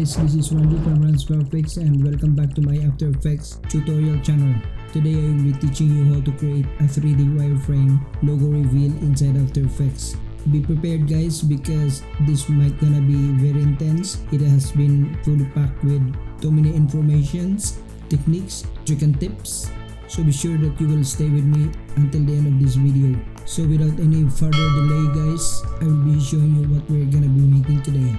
guys, this is Randy from Ran's Graphics and welcome back to my After Effects tutorial channel. Today I will be teaching you how to create a 3D wireframe logo reveal inside After Effects. Be prepared guys because this might gonna be very intense. It has been fully packed with too many informations, techniques, tricks and tips. So be sure that you will stay with me until the end of this video. So without any further delay guys, I will be showing you what we're gonna be making today.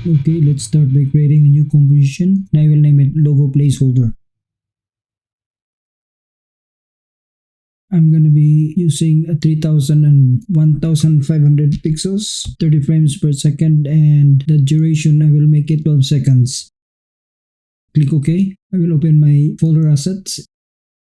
Okay, let's start by creating a new composition and I will name it logo placeholder. I'm gonna be using a 3000 and 1500 pixels, 30 frames per second, and the duration I will make it 12 seconds. Click OK. I will open my folder assets.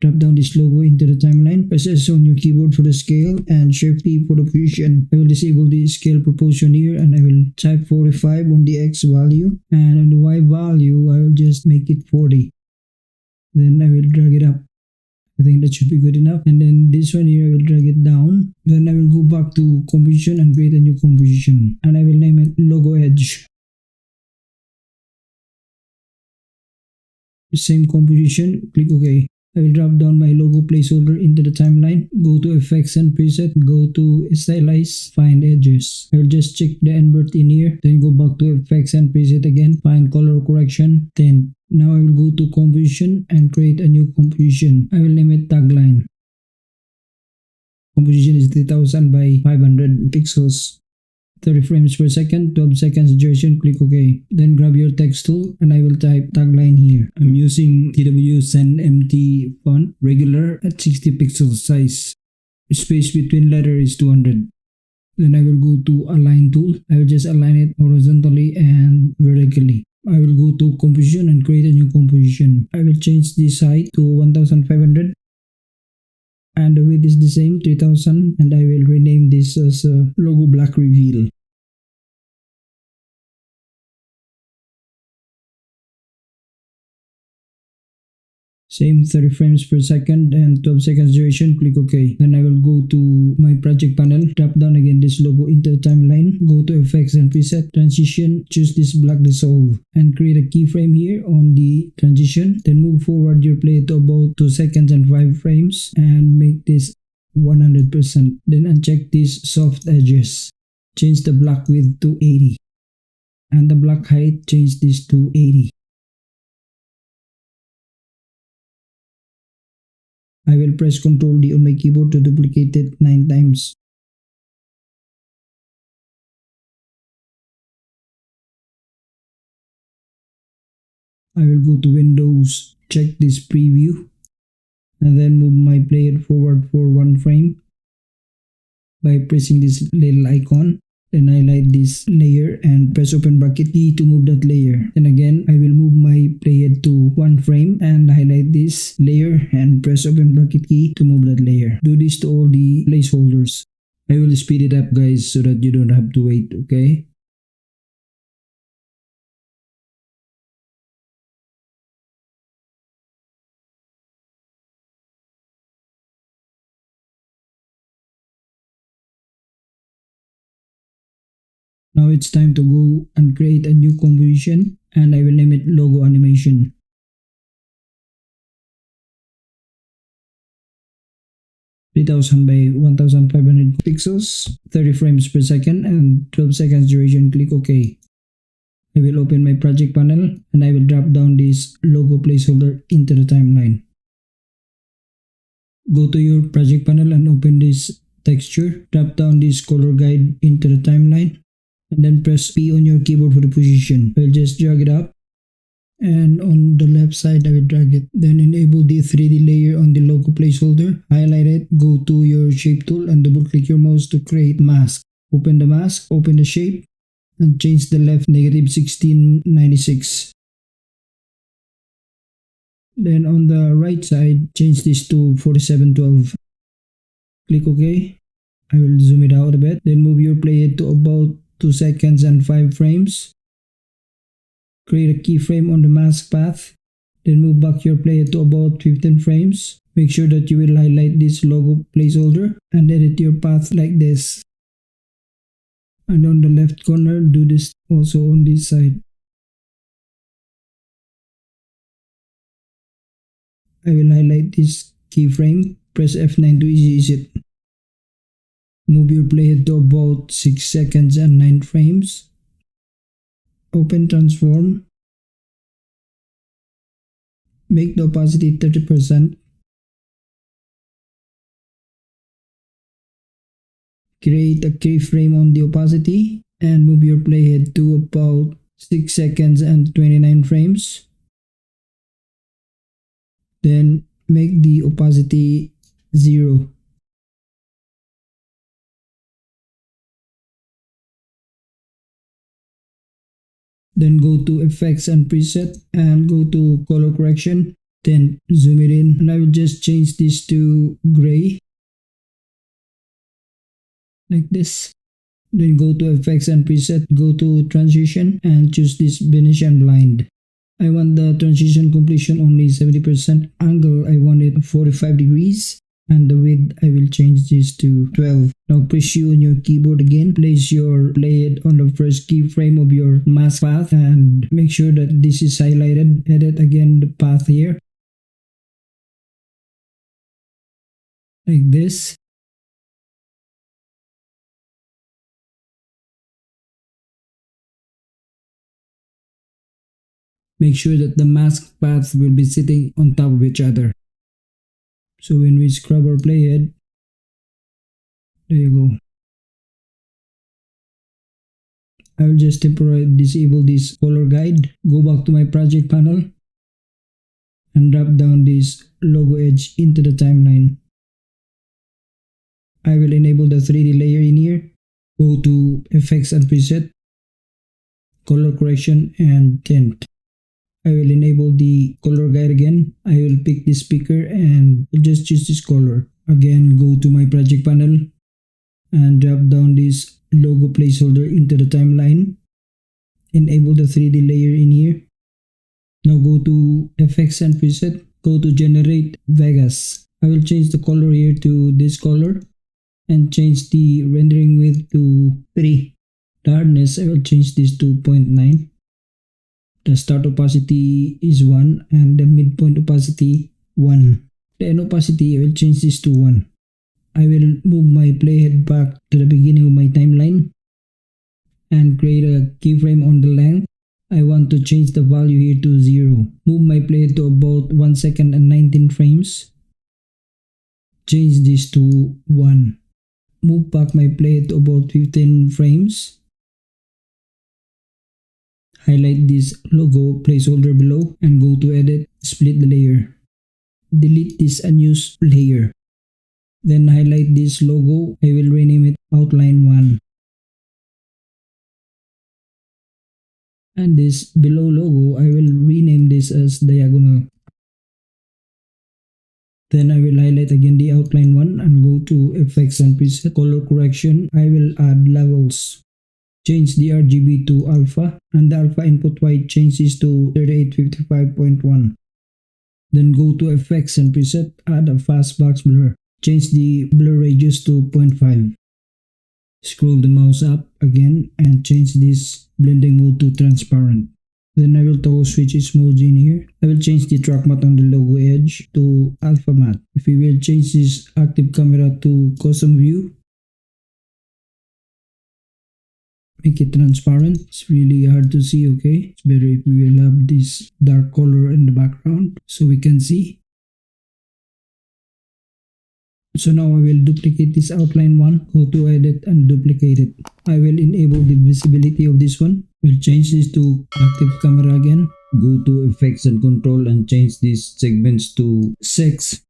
Drop down this logo into the timeline. Press S on your keyboard for the scale and Shift T for the position. I will disable the scale proportion here and I will type 45 on the X value, and on the Y value I will just make it 40. Then I will drag it up. I think that should be good enough. And then this one here I will drag it down. Then I will go back to composition and create a new composition. And I will name it logo edge. Same composition, click OK. I will drop down my logo placeholder into the timeline. Go to effects and preset. Go to stylize, find edges. I will just check the invert in here. Then go back to effects and preset again. Find color correction. Then now I will go to composition and create a new composition. I will name it tagline. Composition is 3000 by 500 pixels. 30 frames per second, 12 seconds duration, click OK. Then grab your text tool and I will type tagline here. I'm using TW Send MT font, regular at 60 pixels size. Space between letter is 200. Then I will go to align tool. I will just align it horizontally and vertically. I will go to composition and create a new composition. I will change this height to 1500. And the width is the same, 3000, and I will rename this as logo black reveal. Same 30 frames per second and 12 seconds duration, click OK. Then I will go to my project panel, drop down again this logo into the timeline, go to effects and preset, transition, choose this black dissolve and create a keyframe here on the transition. Then move forward your play to about 2 seconds and 5 frames and make this 100%. Then uncheck these soft edges. Change the black width to 80 and the black height, change this to 80. I will press Ctrl D on my keyboard to duplicate it 9 times. I will go to Windows, check this preview, and then move my player forward for 1 frame by pressing this little icon. Then highlight this layer and press open bracket key to move that layer. Then again, I will move my playhead to 1 frame and highlight this layer and press open bracket key to move that layer. Do this to all the placeholders. I will speed it up guys so that you don't have to wait, okay? Now it's time to go and create a new composition and I will name it logo animation. (3000 by 1500 pixels, 30 frames per second and 12 seconds duration, click OK. I will open my project panel and I will drop down this logo placeholder into the timeline. Go to your project panel and open this texture, drop down this color guide into the timeline. And then press P on your keyboard for the position. I'll just drag it up and on the left side I will drag it. Then enable the 3D layer on the logo placeholder. Highlight it, go to your shape tool and double click your mouse to create mask. Open the mask, open the shape and change the left -1696. Then on the right side change this to 4712. Click OK. I will zoom it out a bit. Then move your playhead to about 2 seconds and 5 frames. Create a keyframe on the mask path. Then move back your playhead to about 15 frames. Make sure that you will highlight this logo placeholder and edit your path like this. And on the left corner, do this also on this side. I will highlight this keyframe. Press F9 to ease it. Move your playhead to about 6 seconds and 9 frames. Open transform. Make the opacity 30%. Create a keyframe on the opacity and move your playhead to about 6 seconds and 29 frames. Then make the opacity 0. Then go to effects and preset and go to color correction. Then zoom it in and I will just change this to gray like this. Then go to effects and preset, go to transition and choose this Venetian blind. I want the transition completion only 70%. Angle I want it 45 degrees. And the width I will change this to 12. Now press U on your keyboard again. Place your playhead on the first keyframe of your mask path and make sure that this is highlighted. Edit again the path here. Like this. Make sure that the mask paths will be sitting on top of each other. So when we scrub our playhead, there you go. I will just temporarily disable this color guide. Go back to my project panel and drop down this logo edge into the timeline. I will enable the 3D layer in here. Go to effects and preset, color correction and tint. I will enable the color guide again. I will pick this speaker and just choose this color. Again, go to my project panel and drop down this logo placeholder into the timeline. Enable the 3D layer in here. Now go to effects and preset. Go to generate Vegas. I will change the color here to this color and change the rendering width to 3. The hardness I will change this to 0.9. The start opacity is 1 and the midpoint opacity 1. The end opacity I will change this to 1. I will move my playhead back to the beginning of my timeline and create a keyframe on the length. I want to change the value here to 0. Move my playhead to about 1 second and 19 frames. Change this to 1. Move back my playhead to about 15 frames. Highlight this logo placeholder below and go to edit, split the layer. Delete this unused layer. Then highlight this logo. I will rename it outline 1. And this below logo, I will rename this as diagonal. Then I will highlight again the outline 1 and go to effects and preset, color correction. I will add levels. Change the RGB to alpha and the alpha input white changes to 3855.1. Then go to effects and preset, add a fast box blur. Change the blur radius to 0.5. Scroll the mouse up again and change this blending mode to transparent. Then I will toggle switch its modes in here. I will change the track matte on the logo edge to alpha matte. If we will change this active camera to custom view, make it transparent. It's really hard to see, okay? It's better if we will have this dark color in the background so we can see. So now I will duplicate this outline 1, go to edit and duplicate it. I will enable the visibility of this one. We'll change this to active camera again. Go to effects and control and change these segments to 6.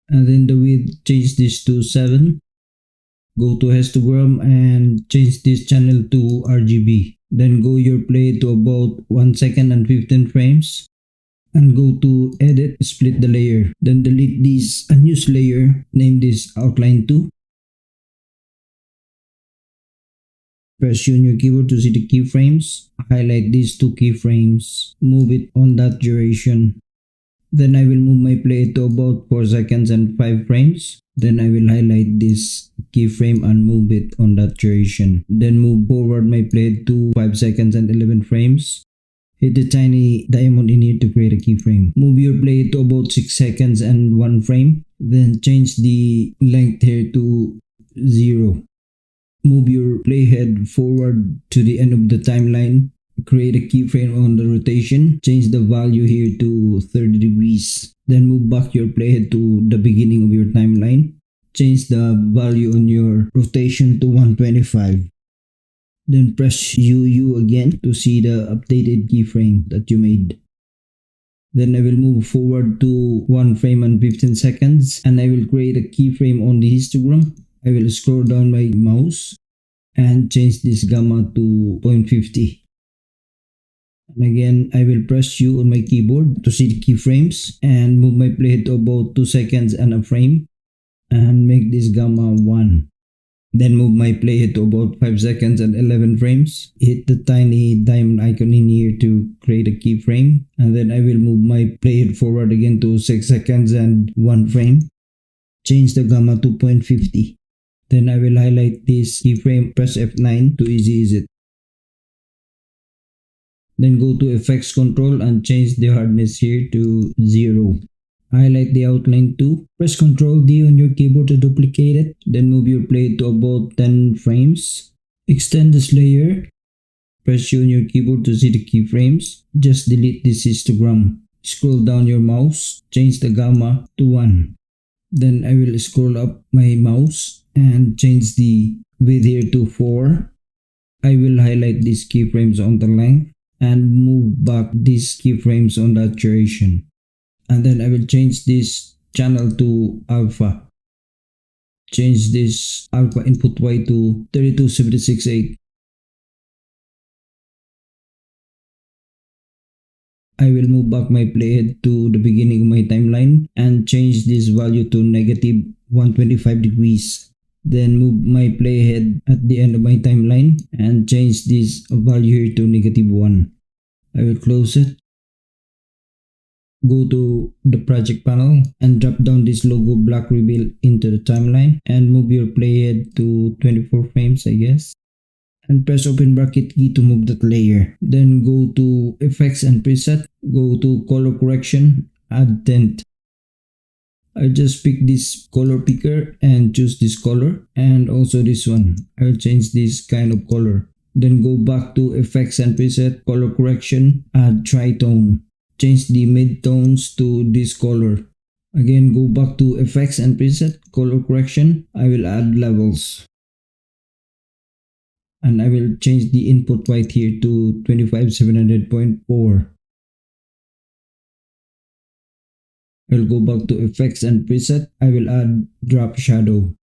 And then the width, change this to 7. Go to histogram and change this channel to RGB. Then go your play to about 1 second and 15 frames. And go to edit, split the layer. Then delete this unused layer, name this outline 2. Press U on your keyboard to see the keyframes. highlight these two keyframes, move it on that duration. Then I will move my play to about 4 seconds and 5 frames. Then I will highlight this keyframe and move it on that duration. Then move forward my play to 5 seconds and 11 frames. Hit the tiny diamond in here to create a keyframe. Move your play to about 6 seconds and 1 frame. Then change the length here to 0. Move your playhead forward to the end of the timeline. Create a keyframe on the rotation. Change the value here to 30 degrees. Then move back your playhead to the beginning of your timeline. Change the value on your rotation to 125. Then press UU again to see the updated keyframe that you made. Then I will move forward to 1 frame and 15 seconds and I will create a keyframe on the histogram. I will scroll down my mouse and change this gamma to 0.50. And again, I will press U on my keyboard to see the keyframes and move my playhead to about 2 seconds and a frame and make this gamma 1. Then move my playhead to about 5 seconds and 11 frames. Hit the tiny diamond icon in here to create a keyframe. And then I will move my playhead forward again to 6 seconds and 1 frame. Change the gamma to 0.50. Then I will highlight this keyframe, press F9 to ease it. Then go to Effects Control and change the hardness here to 0. Highlight the outline too. Press Ctrl D on your keyboard to duplicate it. Then move your play to about 10 frames. Extend this layer. Press U on your keyboard to see the keyframes. Just delete this histogram. Scroll down your mouse. Change the gamma to 1. Then I will scroll up my mouse and change the width here to 4. I will highlight these keyframes on the length and move back these keyframes on that duration. And then I will change this channel to alpha. Change this alpha input Y to 32768. I will move back my playhead to the beginning of my timeline and change this value to negative 125 degrees. Then move my playhead at the end of my timeline and change this value here to negative 1. I will close it. Go to the project panel and drop down this logo black reveal into the timeline and move your playhead to 24 frames, I guess. And press open bracket key to move that layer. Then go to effects and preset. Go to color correction, add tint. I just pick this color picker and choose this color and also this one. I'll change this kind of color. Then go back to effects and preset, color correction, add tritone. Change the midtones to this color. Again, go back to effects and preset, color correction. I will add levels. And I will change the input white here to 25700.4. I'll go back to effects and preset. I will add drop shadow.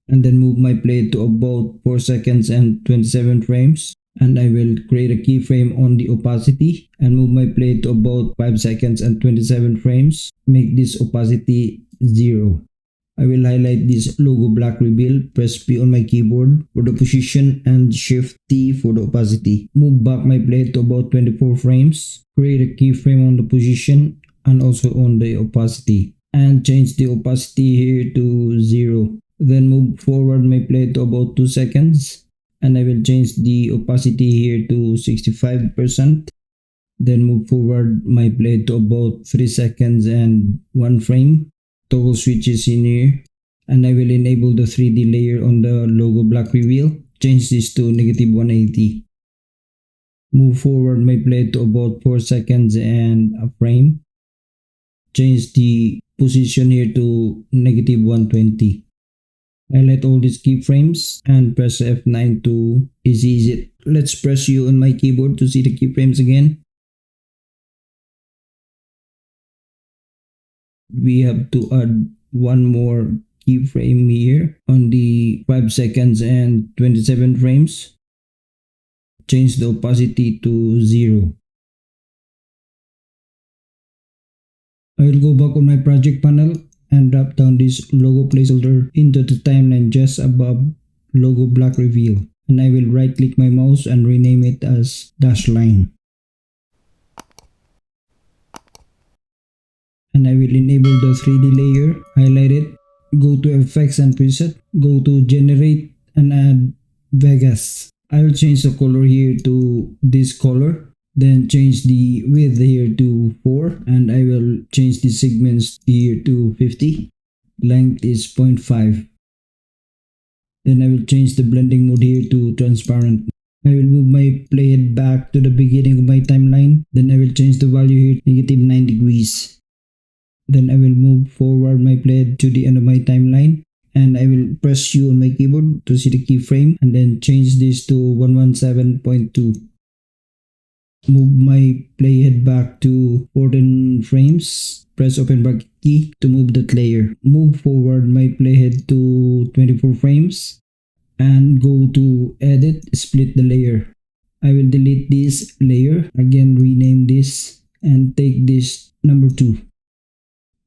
And then move my play to about 4 seconds and 27 frames. And I will create a keyframe on the opacity and move my play to about 5 seconds and 27 frames. Make this opacity 0. I will highlight this logo black reveal, press P on my keyboard for the position and Shift T for the opacity. Move back my play to about 24 frames. Create a keyframe on the position and also on the opacity. And change the opacity here to 0. Then move forward my play to about 2 seconds. And I will change the opacity here to 65%. Then move forward my play to about 3 seconds and 1 frame. Toggle switches in here. And I will enable the 3D layer on the logo black reveal. Change this to negative 180. Move forward my play to about 4 seconds and a frame. Change the position here to negative 120. Highlight all these keyframes and press F9 to ease it. Let's press U on my keyboard to see the keyframes again. We have to add one more keyframe here on the 5 seconds and 27 frames. Change the opacity to 0. I will go back on my project panel and drop down this logo placeholder into the timeline just above logo black reveal. and I will right click my mouse and rename it as dash line. And I will enable the 3D layer, highlight it, go to effects and preset, go to generate and add Vegas. I will change the color here to this color, then change the width here to 4, and I will change the segments here to 50. Length is 0.5. Then I will change the blending mode here to transparent. I will move my playhead back to the beginning of my timeline. Then I will change the value here to -9 degrees. Then I will move forward my playhead to the end of my timeline. And I will press U on my keyboard to see the keyframe and then change this to 117.2. Move my playhead back to 14 frames. Press open bracket key to move that layer. Move forward my playhead to 24 frames and go to edit, split the layer. I will delete this layer, again rename this and take this number 2.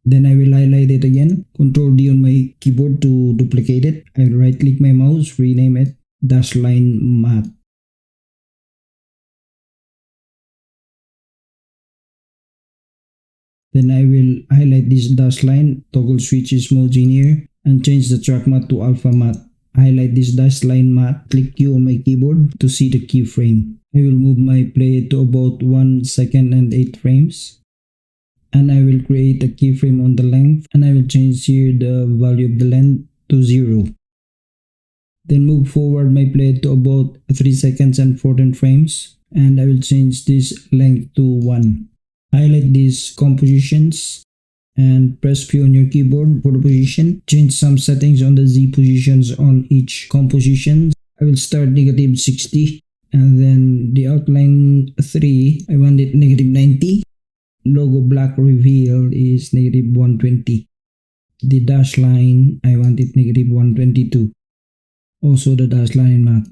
Then I will highlight it again, Ctrl D on my keyboard to duplicate it. I will right click my mouse, rename it dash line matte. Then I will highlight this dash line, toggle switches modes in here, and change the track matte to alpha matte. Highlight this dash line matte, click Q on my keyboard to see the keyframe. I will move my playhead to about 1 second and 8 frames. And I will create a keyframe on the length, and I will change here the value of the length to 0. Then move forward my playhead to about 3 seconds and 14 frames, and I will change this length to 1. Highlight these compositions and press P on your keyboard for the position. Change some settings on the Z positions on each composition. I will start -60, and then the outline 3, I want it -90. Logo black reveal is -120. The dash line, I want it -122. Also the dash line matte.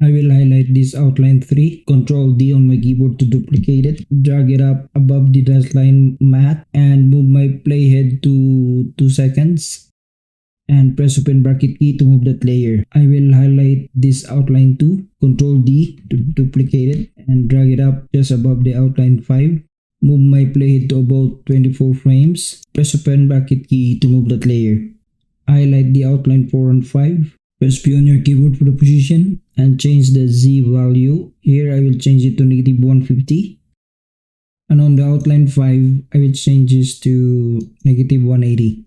I will highlight this outline 3, Ctrl D on my keyboard to duplicate it, drag it up above the dash line matte and move my playhead to 2 seconds. And press open bracket key to move that layer. I will highlight this outline 2, Ctrl D to duplicate it and drag it up just above the outline 5. Move my playhead to about 24 frames. Press open bracket key to move that layer. Highlight the outline 4 and 5. Press P on your keyboard for the position and change the Z value. Here I will change it to -150. And on the outline 5, I will change this to -180.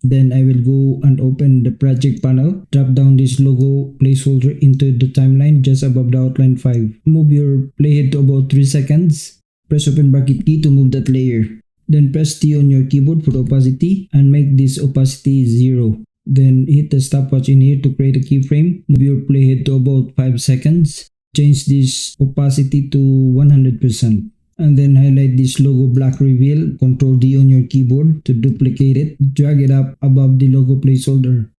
Then I will go and open the project panel. Drop down this logo placeholder into the timeline just above the outline 5. Move your playhead to about 3 seconds. Press open bracket key to move that layer. Then press T on your keyboard for the opacity and make this opacity 0. Then hit the stopwatch in here to create a keyframe. Move your playhead to about 5 seconds. Change this opacity to 100%. And then highlight this logo black reveal, Ctrl D on your keyboard to duplicate it, drag it up above the logo placeholder.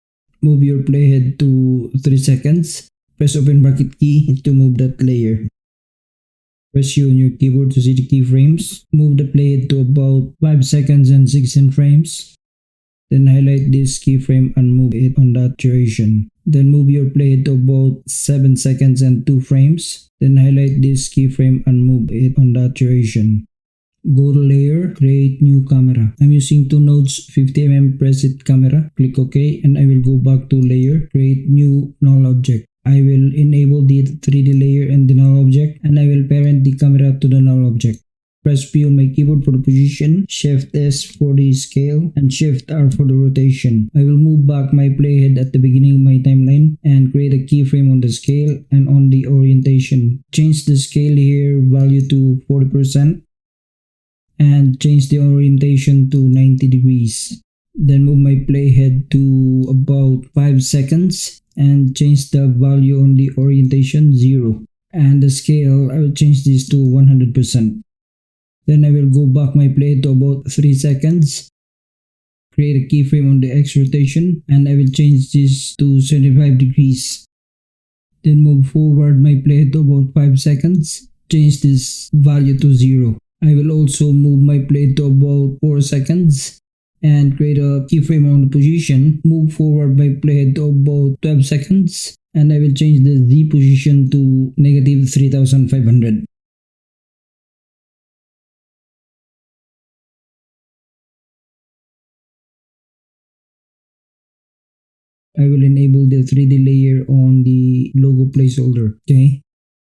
Move your playhead to 3 seconds, press open bracket key to move that layer. Press U on your keyboard to see the keyframes, move the playhead to about 5 seconds and 16 frames. Then highlight this keyframe and move it on that duration. Then move your playhead to about 7 seconds and 2 frames. Then highlight this keyframe and move it on that duration. Go to layer, create new camera. I'm using 2 nodes 50mm preset camera. Click OK and I will go back to layer, create new null object. I will enable the 3D layer and the null object and I will parent the camera to the null object. Press P on my keyboard for the position, Shift S for the scale, and Shift R for the rotation. I will move back my playhead at the beginning of my timeline and create a keyframe on the scale and on the orientation. Change the scale here value to 40% and change the orientation to 90 degrees. Then move my playhead to about 5 seconds and change the value on the orientation 0. And the scale, I will change this to 100%. Then I will go back my playhead to about 3 seconds, create a keyframe on the X rotation, and I will change this to 75 degrees. Then move forward my playhead to about 5 seconds, change this value to 0. I will also move my play to about 4 seconds and create a keyframe on the position. Move forward my playhead to about 12 seconds and I will change the Z position to negative 3500. I will enable the 3D layer on the logo placeholder. Okay.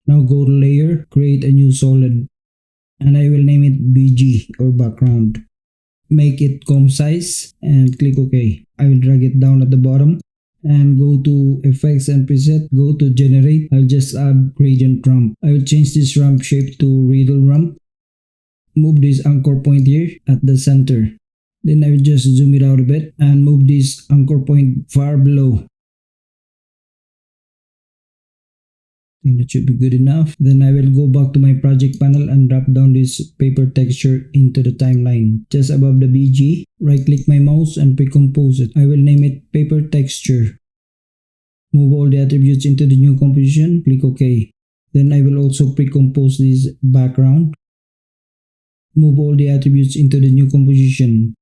Now go to layer, create a new solid and I will name it BG or background. Make it comp size and click OK. I will drag it down at the bottom and go to effects and preset, go to generate. I'll just add gradient ramp. I will change this ramp shape to radial ramp. Move this anchor point here at the center. Then I will just zoom it out a bit and move this anchor point far below. I think that should be good enough. Then I will go back to my project panel and drop down this paper texture into the timeline. Just above the BG, right click my mouse and pre-compose it. I will name it paper texture. Move all the attributes into the new composition, click OK. Then I will also pre-compose this background. Move all the attributes into the new composition.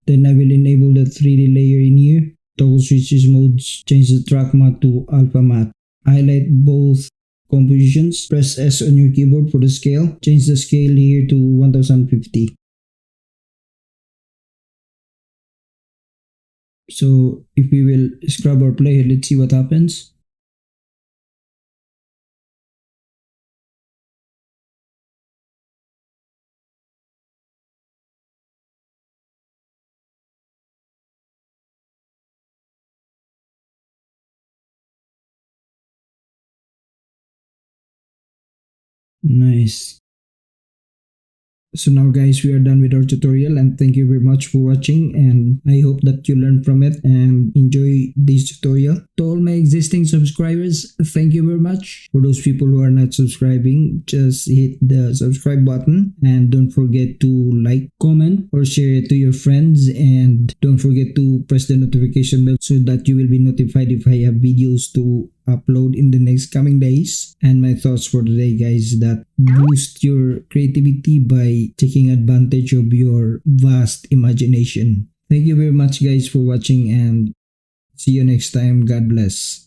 Then I will enable the 3D layer in here. Toggle switches modes, change the track matte to alpha matte. Highlight both compositions, press S on your keyboard for the scale. Change the scale here to 1050. So if we will scrub our player, let's see what happens. Nice. So now guys, we are done with our tutorial and thank you very much for watching and I hope that you learned from it and enjoy this tutorial. To all my existing subscribers, thank you very much. For those people who are not subscribing, just hit the subscribe button and don't forget to like, comment or share it to your friends and don't forget to press the notification bell so that you will be notified if I have videos to upload in the next coming days. And my thoughts for today guys, that boost your creativity by taking advantage of your vast imagination. Thank you very much guys for watching and see you next time. God bless.